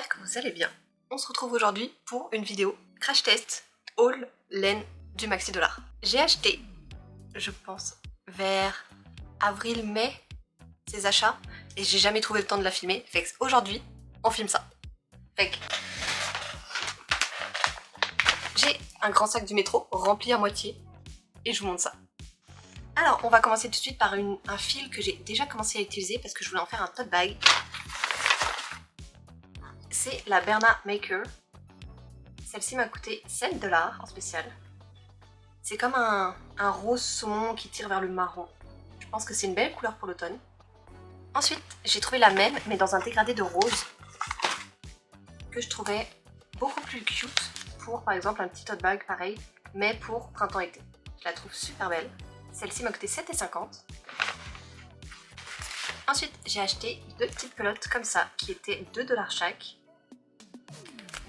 j'espère que vous allez bien. On se retrouve aujourd'hui pour une vidéo crash test haul laine du Maxi Dollar. J'ai acheté, je pense, vers avril-mai ces achats et j'ai jamais trouvé le temps de la filmer. Fait que aujourd'hui, on filme ça. Fait que j'ai un grand sac du métro rempli à moitié et je vous montre ça. Alors, on va commencer tout de suite par un fil que j'ai déjà commencé à utiliser parce que je voulais en faire un tote bag. C'est la Berna Maker. Celle-ci m'a coûté 7 $ en spécial. C'est comme un rose saumon qui tire vers le marron. Je pense que c'est une belle couleur pour l'automne. Ensuite, j'ai trouvé la même, mais dans un dégradé de rose, que je trouvais beaucoup plus cute pour, par exemple, un petit tote bag pareil, mais pour printemps-été. Je la trouve super belle. Celle-ci m'a coûté 7,50 $. Ensuite, j'ai acheté deux petites pelotes comme ça, qui étaient 2 $ chaque.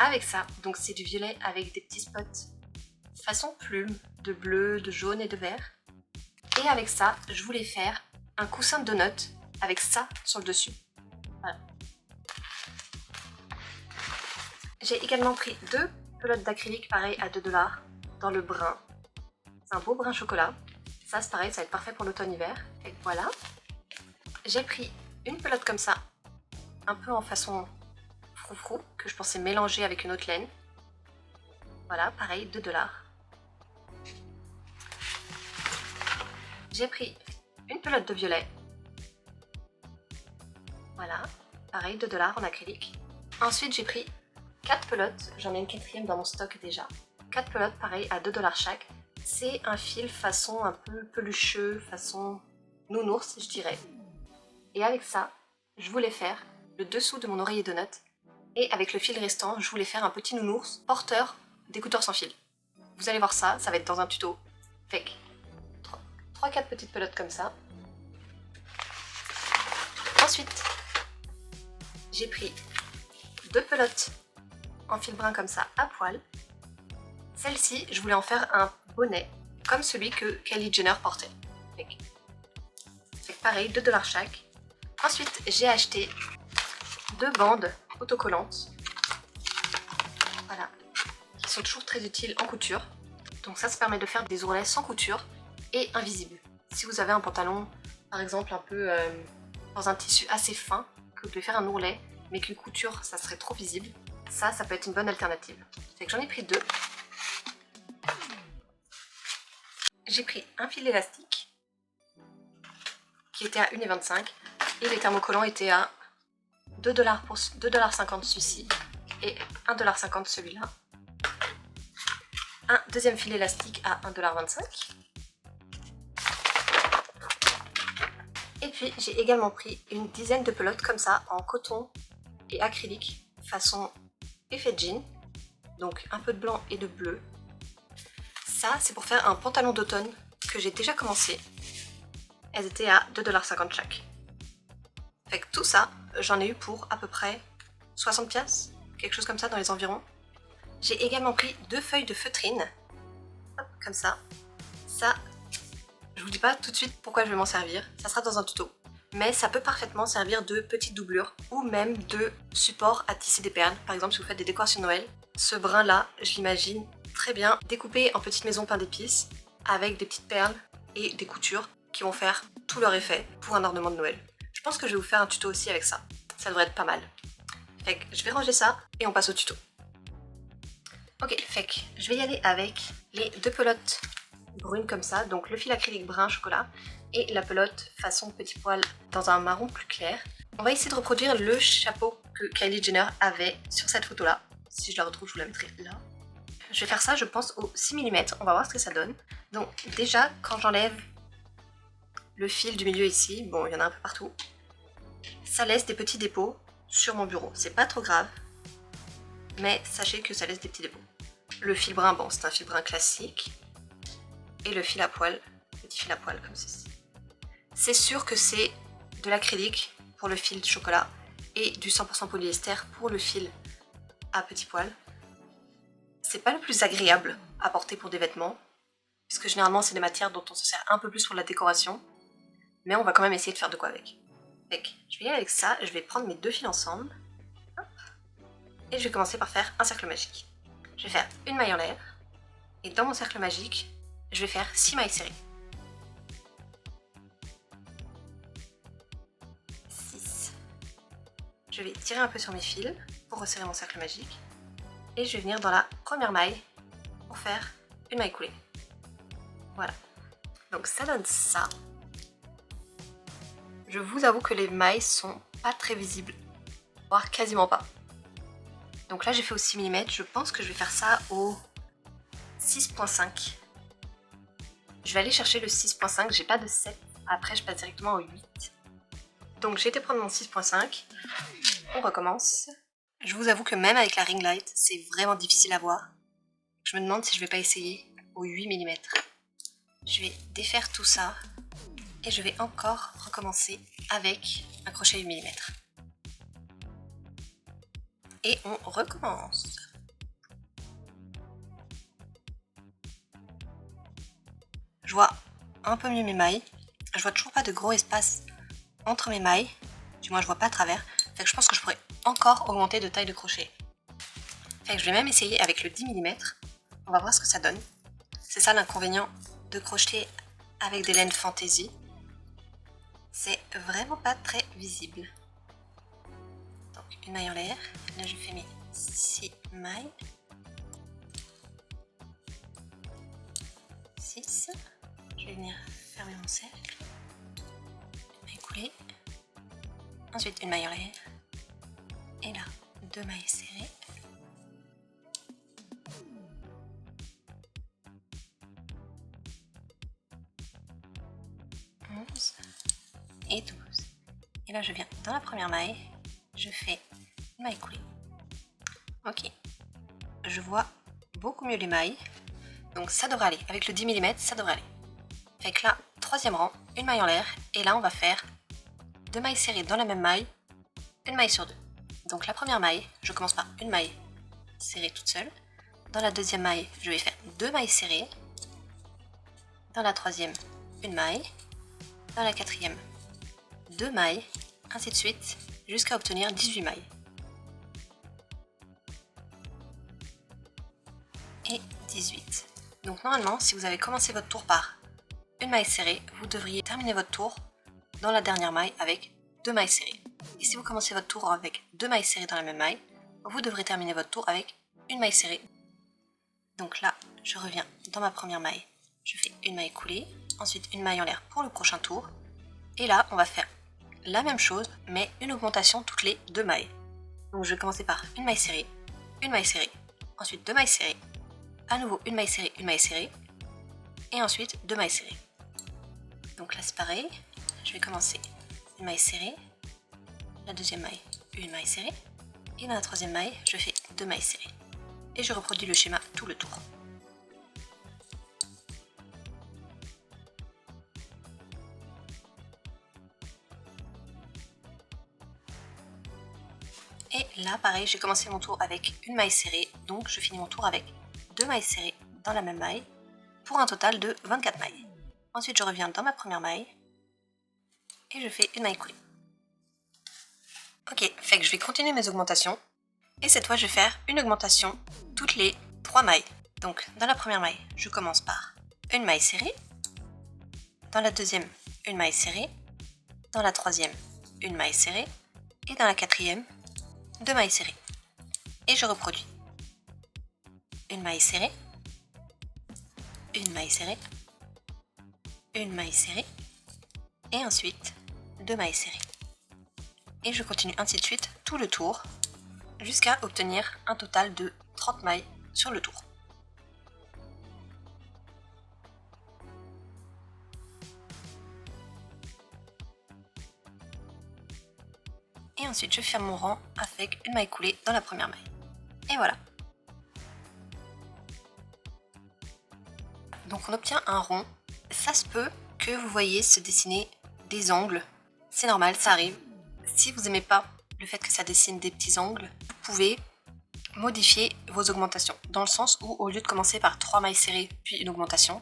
Avec ça, donc c'est du violet avec des petits spots façon plume, de bleu, de jaune et de vert. Et avec ça, je voulais faire un coussin de donut avec ça sur le dessus. Voilà. J'ai également pris deux pelotes d'acrylique pareil à 2 $ dans le brun. C'est un beau brun chocolat. Ça c'est pareil, ça va être parfait pour l'automne-hiver. Et voilà. J'ai pris une pelote comme ça, un peu en façon froufrou, que je pensais mélanger avec une autre laine. Voilà, pareil, 2 $. J'ai pris une pelote de violet. Voilà, pareil, 2 $ en acrylique. Ensuite, j'ai pris 4 pelotes, j'en ai une quatrième dans mon stock déjà. 4 pelotes, pareil, à 2 $ chaque. C'est un fil façon un peu pelucheux, façon nounours, je dirais. Et avec ça, je voulais faire le dessous de mon oreiller de donut. Et avec le fil restant, je voulais faire un petit nounours porteur d'écouteurs sans fil. Vous allez voir ça, ça va être dans un tuto. Fait que 3-4 petites pelotes comme ça. Ensuite, j'ai pris deux pelotes en fil brun comme ça à poil. Celle-ci, je voulais en faire un bonnet comme celui que Kylie Jenner portait. Fait que pareil, 2 $ chaque. Ensuite, j'ai acheté deux bandes autocollantes. Voilà, qui sont toujours très utiles en couture. Donc ça permet de faire des ourlets sans couture et invisibles. Si vous avez un pantalon, par exemple, un peu dans un tissu assez fin, que vous devez faire un ourlet, mais qu'une couture, ça serait trop visible, ça peut être une bonne alternative. Fait que j'en ai pris deux. J'ai pris un fil élastique, qui était à 1,25 € et les thermocollants étaient à 2 $ pour 2,50 $ celui-ci et 1,50 $ celui-là. Un deuxième fil élastique à 1,25 $. Et puis j'ai également pris une dizaine de pelotes comme ça en coton et acrylique façon effet jean, donc un peu de blanc et de bleu. Ça c'est pour faire un pantalon d'automne que j'ai déjà commencé. Elles étaient à 2,50 $ chaque. Fait que tout ça, j'en ai eu pour à peu près 60 piastres, quelque chose comme ça dans les environs. J'ai également pris deux feuilles de feutrine, hop, comme ça. Ça, je vous dis pas tout de suite pourquoi je vais m'en servir, ça sera dans un tuto. Mais ça peut parfaitement servir de petite doublure ou même de support à tisser des perles. Par exemple, si vous faites des décorations Noël, ce brin là, je l'imagine très bien découpé en petites maisons pain d'épices avec des petites perles et des coutures qui vont faire tout leur effet pour un ornement de Noël. Je pense que je vais vous faire un tuto aussi avec ça. Ça devrait être pas mal. Fait que je vais ranger ça et on passe au tuto. Ok, fait que je vais y aller avec les deux pelotes brunes comme ça, donc le fil acrylique brun chocolat et la pelote façon petit poil dans un marron plus clair. On va essayer de reproduire le chapeau que Kylie Jenner avait sur cette photo là. Si je la retrouve, je vous la mettrai là. Je vais faire ça, je pense, au 6 mm. On va voir ce que ça donne. Donc déjà, quand j'enlève le fil du milieu ici, bon, il y en a un peu partout, ça laisse des petits dépôts sur mon bureau. C'est pas trop grave, mais sachez que ça laisse des petits dépôts. Le fil brun, bon, c'est un fil brun classique. Et le fil à poil, petit fil à poil comme ceci. C'est sûr que c'est de l'acrylique pour le fil de chocolat et du 100% polyester pour le fil à petit poil. C'est pas le plus agréable à porter pour des vêtements, puisque généralement c'est des matières dont on se sert un peu plus pour la décoration, mais on va quand même essayer de faire de quoi avec. Fait que je vais y aller avec ça, je vais prendre mes deux fils ensemble. Hop. Et je vais commencer par faire un cercle magique. Je vais faire une maille en l'air. Et dans mon cercle magique, je vais faire 6 mailles serrées. 6. Je vais tirer un peu sur mes fils pour resserrer mon cercle magique. Et je vais venir dans la première maille pour faire une maille coulée. Voilà. Donc ça donne ça. Je vous avoue que les mailles sont pas très visibles, voire quasiment pas. Donc là j'ai fait au 6 mm, je pense que je vais faire ça au 6.5. Je vais aller chercher le 6.5, j'ai pas de 7, après je passe directement au 8. Donc j'ai été prendre mon 6.5, on recommence. Je vous avoue que même avec la ring light, c'est vraiment difficile à voir. Je me demande si je vais pas essayer au 8 mm. Je vais défaire tout ça et je vais encore recommencer avec un crochet 8 mm. Et on recommence. Je vois un peu mieux mes mailles. Je vois toujours pas de gros espace entre mes mailles. Du moins je vois pas à travers. Fait que je pense que je pourrais encore augmenter de taille de crochet. Fait que je vais même essayer avec le 10 mm. On va voir ce que ça donne. C'est ça l'inconvénient de crocheter avec des laines fantaisie. C'est vraiment pas très visible. Donc une maille en l'air. Là je fais mes 6 mailles. 6. Je vais venir fermer mon cercle. Maille coulée. Ensuite une maille en l'air. Et là, 2 mailles serrées. Et 12. Et là je viens dans la première maille, je fais une maille coulée. Ok, je vois beaucoup mieux les mailles, donc ça devrait aller, avec le 10 mm ça devrait aller. Fait que là, troisième rang, une maille en l'air, et là on va faire 2 mailles serrées dans la même maille, une maille sur 2. Donc la première maille, je commence par une maille serrée toute seule. Dans la deuxième maille, je vais faire 2 mailles serrées. Dans la troisième, une maille. Dans la quatrième, 2 mailles, ainsi de suite, jusqu'à obtenir 18 mailles. Et 18. Donc normalement, si vous avez commencé votre tour par une maille serrée, vous devriez terminer votre tour dans la dernière maille avec 2 mailles serrées. Et si vous commencez votre tour avec 2 mailles serrées dans la même maille, vous devrez terminer votre tour avec une maille serrée. Donc là, je reviens dans ma première maille, je fais une maille coulée, ensuite une maille en l'air pour le prochain tour. Et là, on va faire la même chose, mais une augmentation toutes les 2 mailles. Donc je vais commencer par une maille serrée, ensuite 2 mailles serrées, à nouveau une maille serrée, et ensuite 2 mailles serrées. Donc là c'est pareil, je vais commencer une maille serrée, la deuxième maille, une maille serrée, et dans la troisième maille, je fais 2 mailles serrées. Et je reproduis le schéma tout le tour. Et là, pareil, j'ai commencé mon tour avec une maille serrée, donc je finis mon tour avec 2 mailles serrées dans la même maille, pour un total de 24 mailles. Ensuite, je reviens dans ma première maille, et je fais une maille coulée. Ok, fait que je vais continuer mes augmentations, et cette fois, je vais faire une augmentation toutes les 3 mailles. Donc, dans la première maille, je commence par une maille serrée, dans la deuxième, une maille serrée, dans la troisième, une maille serrée, et dans la quatrième, 2 mailles serrées. Et je reproduis. Une maille serrée, une maille serrée, une maille serrée, et ensuite 2 mailles serrées. Et je continue ainsi de suite tout le tour, jusqu'à obtenir un total de 30 mailles sur le tour. Et ensuite je ferme mon rang avec une maille coulée dans la première maille. Et voilà. Donc on obtient un rond. Ça se peut que vous voyez se dessiner des angles. C'est normal, ça arrive. Si vous n'aimez pas le fait que ça dessine des petits angles, vous pouvez modifier vos augmentations. Dans le sens où au lieu de commencer par 3 mailles serrées puis une augmentation,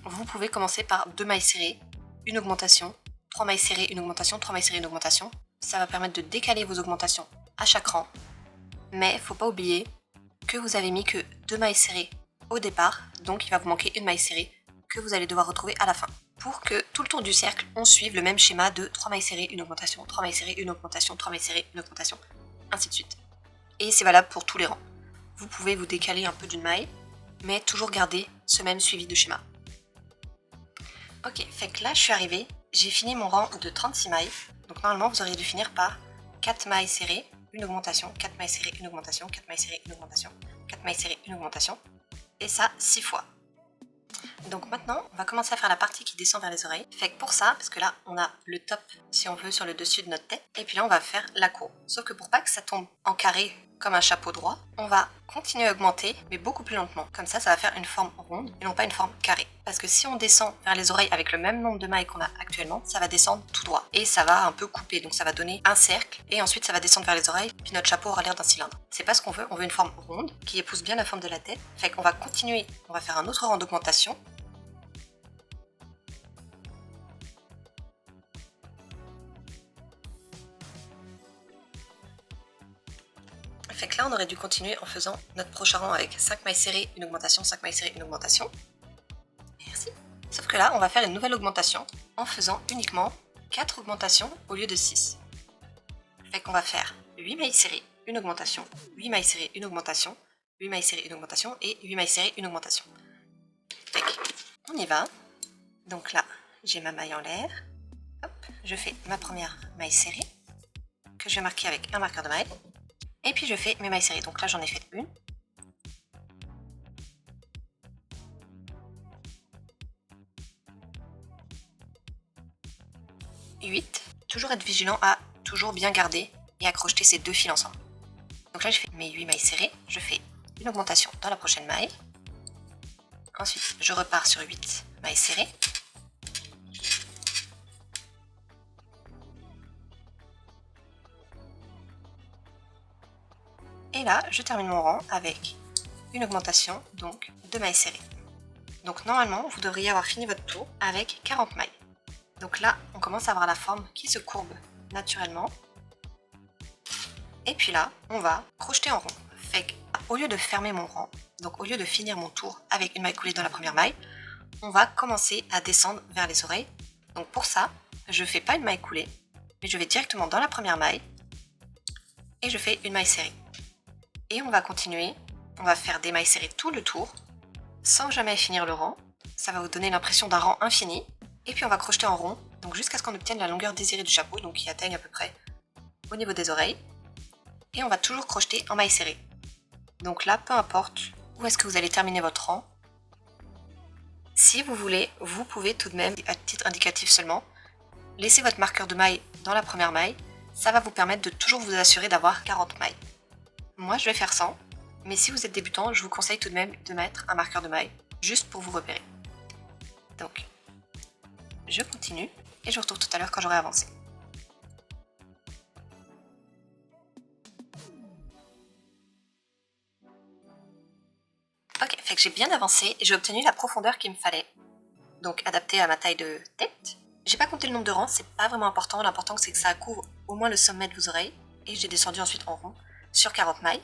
vous pouvez commencer par 2 mailles serrées, une augmentation, 3 mailles serrées, une augmentation, 3 mailles serrées, une augmentation. Ça va permettre de décaler vos augmentations à chaque rang Mais faut pas oublier que vous avez mis que 2 mailles serrées au départ, donc il va vous manquer une maille serrée que vous allez devoir retrouver à la fin. Pour que tout le tour du cercle, on suive le même schéma de 3 mailles serrées, une augmentation, 3 mailles serrées, une augmentation, 3 mailles serrées, une augmentation, ainsi de suite. Et c'est valable pour tous les rangs. Vous pouvez vous décaler un peu d'une maille, mais toujours garder ce même suivi de schéma. Ok, fait que là je suis arrivée, j'ai fini mon rang de 36 mailles, donc normalement vous auriez dû finir par 4 mailles serrées, une augmentation, 4 mailles serrées, une augmentation, 4 mailles serrées, une augmentation, 4 mailles serrées, une augmentation, et ça 6 fois. Donc maintenant, on va commencer à faire la partie qui descend vers les oreilles. Fait que pour ça, parce que là, on a le top, si on veut, sur le dessus de notre tête. Et puis là, on va faire la courbe. Sauf que pour pas que ça tombe en carré comme un chapeau droit, on va continuer à augmenter, mais beaucoup plus lentement. Comme ça va faire une forme ronde et non pas une forme carrée. Parce que si on descend vers les oreilles avec le même nombre de mailles qu'on a actuellement, ça va descendre tout droit. Et ça va un peu couper, donc ça va donner un cercle. Et ensuite, ça va descendre vers les oreilles, puis notre chapeau aura l'air d'un cylindre. C'est pas ce qu'on veut, on veut une forme ronde qui épouse bien la forme de la tête. Fait qu'on va continuer, on va faire un autre rang d'augmentation. Fait que là, on aurait dû continuer en faisant notre prochain rang avec 5 mailles serrées, une augmentation, 5 mailles serrées, une augmentation. Merci. Sauf que là, on va faire une nouvelle augmentation en faisant uniquement 4 augmentations au lieu de 6. Fait qu'on va faire 8 mailles serrées, une augmentation, 8 mailles serrées, une augmentation, 8 mailles serrées, une augmentation et 8 mailles serrées, une augmentation. Fait qu'on y va. Donc là, j'ai ma maille en l'air. Hop, je fais ma première maille serrée que je vais marquer avec un marqueur de maille. Et puis je fais mes mailles serrées. Donc là, j'en ai fait une. Huit. Toujours être vigilant à toujours bien garder et accrocher ces deux fils ensemble. Donc là, je fais mes 8 mailles serrées. Je fais une augmentation dans la prochaine maille. Ensuite, je repars sur 8 mailles serrées. Et là, je termine mon rang avec une augmentation, donc 2 mailles serrées. Donc normalement, vous devriez avoir fini votre tour avec 40 mailles. Donc là, on commence à avoir la forme qui se courbe naturellement. Et puis là, on va crocheter en rond. Fait qu'au lieu de fermer mon rang, donc au lieu de finir mon tour avec une maille coulée dans la première maille, on va commencer à descendre vers les oreilles. Donc pour ça, je ne fais pas une maille coulée, mais je vais directement dans la première maille et je fais une maille serrée. Et on va continuer, on va faire des mailles serrées tout le tour, sans jamais finir le rang. Ça va vous donner l'impression d'un rang infini. Et puis on va crocheter en rond, donc jusqu'à ce qu'on obtienne la longueur désirée du chapeau, donc qui atteigne à peu près au niveau des oreilles. Et on va toujours crocheter en mailles serrées. Donc là, peu importe où est-ce que vous allez terminer votre rang, si vous voulez, vous pouvez tout de même, à titre indicatif seulement, laisser votre marqueur de maille dans la première maille. Ça va vous permettre de toujours vous assurer d'avoir 40 mailles. Moi, je vais faire 100, mais si vous êtes débutant, je vous conseille tout de même de mettre un marqueur de maille, juste pour vous repérer. Donc, je continue, et je vous retrouve tout à l'heure quand j'aurai avancé. Ok, fait que j'ai bien avancé, et j'ai obtenu la profondeur qu'il me fallait, donc adaptée à ma taille de tête. J'ai pas compté le nombre de rangs, c'est pas vraiment important, l'important c'est que ça couvre au moins le sommet de vos oreilles, et j'ai descendu ensuite en rond sur 40 mailles.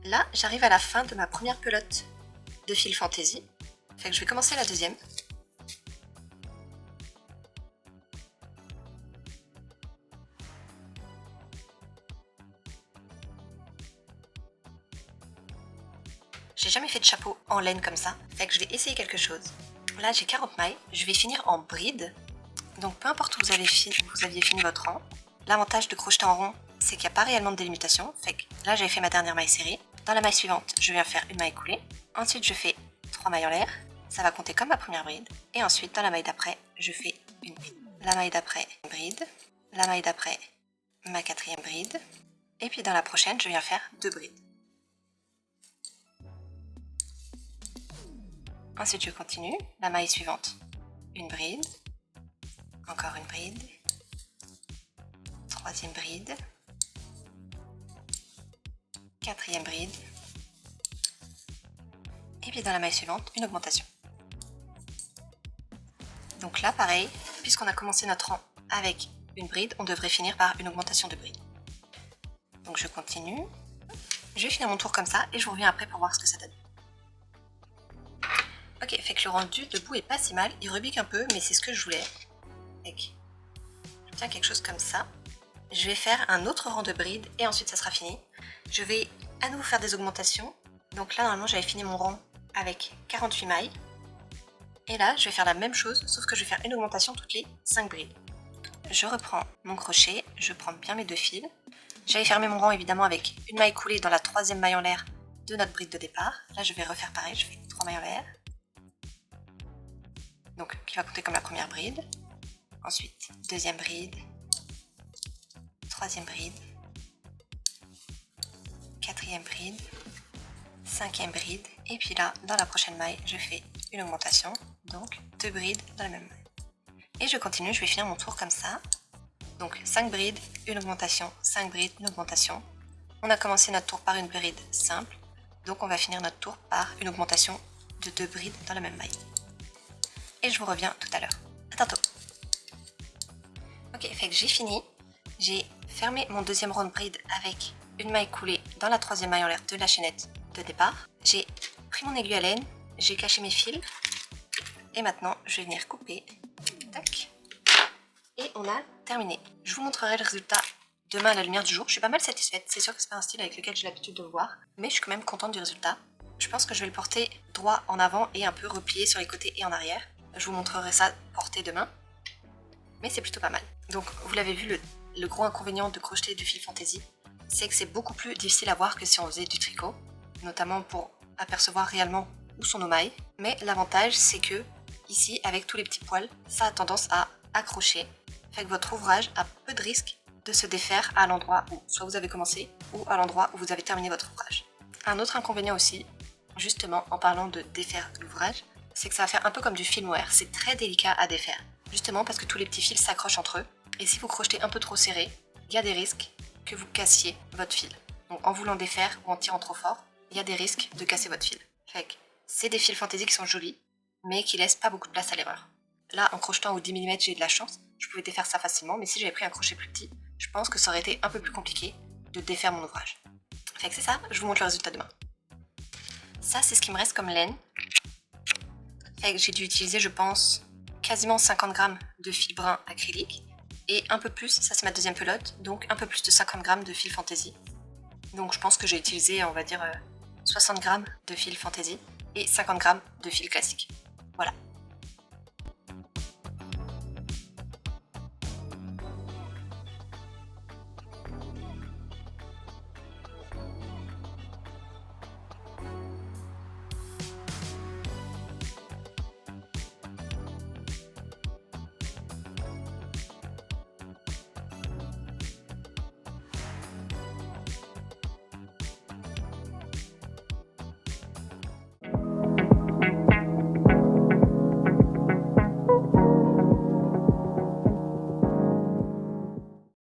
Là, j'arrive à la fin de ma première pelote de fil fantaisie. Fait que je vais commencer la deuxième. J'ai jamais fait de chapeau en laine comme ça, fait que je vais essayer quelque chose. Là, j'ai 40 mailles, je vais finir en bride. Donc peu importe où vous aviez fini votre rang, l'avantage de crocheter en rond, c'est qu'il n'y a pas réellement de délimitation. Fait que là, j'avais fait ma dernière maille serrée. Dans la maille suivante, je viens faire une maille coulée. Ensuite, je fais 3 mailles en l'air. Ça va compter comme ma première bride. Et ensuite, dans la maille d'après, je fais une bride. La maille d'après, une bride. La maille d'après, ma quatrième bride. Et puis dans la prochaine, je viens faire 2 brides. Ensuite, je continue. La maille suivante, une bride. Encore une bride. Troisième bride. Quatrième bride. Et puis dans la maille suivante, une augmentation. Donc là, pareil, puisqu'on a commencé notre rang avec une bride, on devrait finir par une augmentation de bride. Donc je continue. Je vais finir mon tour comme ça et je vous reviens après pour voir ce que ça donne. Ok, fait que le rendu debout est pas si mal, il rebique un peu, mais c'est ce que je voulais. J'obtiens quelque chose comme ça. Je vais faire un autre rang de bride et ensuite ça sera fini. Je vais à nouveau faire des augmentations. Donc là, normalement, j'avais fini mon rang avec 48 mailles. Et là, je vais faire la même chose, sauf que je vais faire une augmentation toutes les 5 brides. Je reprends mon crochet, je prends bien mes 2 fils. J'avais fermé mon rang évidemment avec une maille coulée dans la 3e maille en l'air de notre bride de départ. Là, je vais refaire pareil, je fais 3 mailles en l'air. Donc, qui va compter comme la première bride. Ensuite, 2e bride. 3e bride. 4e bride. 5e bride. Et puis là, dans la prochaine maille, je fais une augmentation. Donc, 2 brides dans la même maille. Et je continue, je vais finir mon tour comme ça. Donc 5 brides, une augmentation, 5 brides, une augmentation. On a commencé notre tour par une bride simple, donc on va finir notre tour par une augmentation de 2 brides dans la même maille. Et je vous reviens tout à l'heure. À tantôt. Ok, fait que j'ai fini. J'ai fermé mon 2e rang de bride avec une maille coulée dans la 3e maille en l'air de la chaînette de départ. J'ai pris mon aiguille à laine, j'ai caché mes fils. Et maintenant, je vais venir couper. Tac. Et on a terminé. Je vous montrerai le résultat demain à la lumière du jour. Je suis pas mal satisfaite. C'est sûr que c'est pas un style avec lequel j'ai l'habitude de me voir, mais je suis quand même contente du résultat. Je pense que je vais le porter droit en avant et un peu replié sur les côtés et en arrière. Je vous montrerai ça porté demain, mais c'est plutôt pas mal. Donc vous l'avez vu, le gros inconvénient de crocheter du fil fantaisie, c'est que c'est beaucoup plus difficile à voir que si on faisait du tricot, notamment pour apercevoir réellement où sont nos mailles. Mais l'avantage, c'est que ici, avec tous les petits poils, ça a tendance à accrocher. Fait que votre ouvrage a peu de risque de se défaire à l'endroit où soit vous avez commencé ou à l'endroit où vous avez terminé votre ouvrage. Un autre inconvénient aussi, justement en parlant de défaire l'ouvrage, c'est que ça va faire un peu comme du fil mohair, c'est très délicat à défaire. Justement parce que tous les petits fils s'accrochent entre eux, et si vous crochetez un peu trop serré, il y a des risques que vous cassiez votre fil. Donc en voulant défaire ou en tirant trop fort, il y a des risques de casser votre fil. Fait que c'est des fils fantaisie qui sont jolis, mais qui laissent pas beaucoup de place à l'erreur. Là, en crochetant au 10 mm, j'ai eu de la chance, je pouvais défaire ça facilement, mais si j'avais pris un crochet plus petit, je pense que ça aurait été un peu plus compliqué de défaire mon ouvrage. Fait que c'est ça, je vous montre le résultat demain. Ça, c'est ce qui me reste comme laine. Fait que j'ai dû utiliser, je pense, quasiment 50 grammes de fil brun acrylique, et un peu plus, ça c'est ma 2e pelote, donc un peu plus de 50 grammes de fil fantaisie. Donc je pense que j'ai utilisé, on va dire, 60 grammes de fil fantaisie et 50 grammes de fil classique. Voilà.